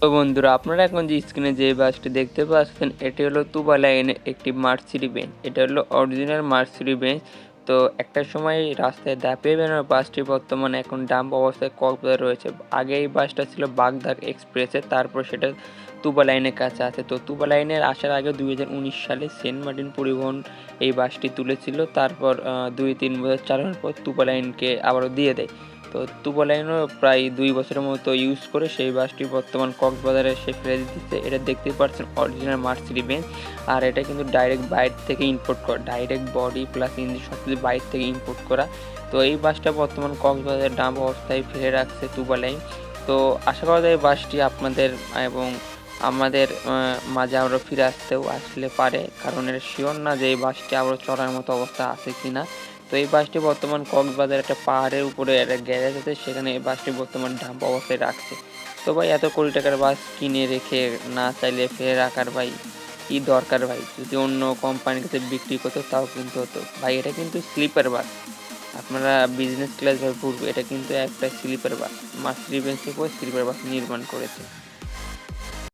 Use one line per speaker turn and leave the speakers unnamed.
তো বন্ধুরা, আপনারা এখন যে স্ক্রিনে যে বাসটি দেখতে পাচ্ছেন এটি হলো তুবা লাইনের একটি মার্সিডি বেঞ্চ। এটা হলো অরিজিনাল মার্সিডি বেঞ্চ। তো একটা সময় রাস্তায় দাপিয়ে বেরোনো বাসটি বর্তমানে এখন ডাম্প অবস্থায় কক্সবাজারে রয়েছে। আগে এই বাসটা ছিল বাগদার এক্সপ্রেসে, তারপর সেটা তুবা লাইনের কাছে আছে। তো তুবা লাইনের আসার আগে 2019 সালে সেন্ট মার্টিন পরিবহন এই বাসটি তুলেছিল। তারপর 2-3 বছর চালানোর পর তুবা লাইনকে আবারও দিয়ে দেয়। তো তুবা লাইনও প্রায় 2 বছরের মতো ইউজ করে সেই বাসটি বর্তমান কক্সবাজারে সে ফেলে দিচ্ছে। এটা দেখতেই পাচ্ছেন অরিজিনাল মার্সিডি বেঞ্চ। আর এটা কিন্তু ডাইরেক্ট বাইরে থেকে ইম্পোর্ট করা, ডাইরেক্ট বডি প্লাস ইঞ্জিন সব কিছু বাইরে থেকে ইম্পোর্ট করা। তো এই বাসটা বর্তমান কক্সবাজারের ডাম্প অবস্থায় ফেলে রাখছে তুবা লাইন। তো আশা করা যায় বাসটি আপনাদের এবং আমাদের মাঝে আবারও ফিরে আসলে পারে, কারণ এটা শিওর না যে এই বাসটি আবারও চলার মতো অবস্থা আছে কিনা। তো এই বাসটি বর্তমান কক্সবাজার একটা পাহাড়ের উপরে একটা গ্যারেজ আছে, সেখানে এই বাসটি বর্তমান ডাম্প অবস্থায় রাখছে। তো ভাই, এত কোটি টাকার বাস কিনে রেখে না চাইলে ফেলে রাখার ভাই কি দরকার ভাই? যদি অন্য কোম্পানির কাছে বিক্রি করতো তাও কিন্তু হতো ভাই। এটা কিন্তু স্লিপার বাস, আপনারা বিজনেস ক্লাস ভাবে পড়বে, এটা কিন্তু একটা স্লিপার বাস। মার্সিডিজ বেঞ্জ থেকে স্লিপার বাস নির্মাণ করেছে।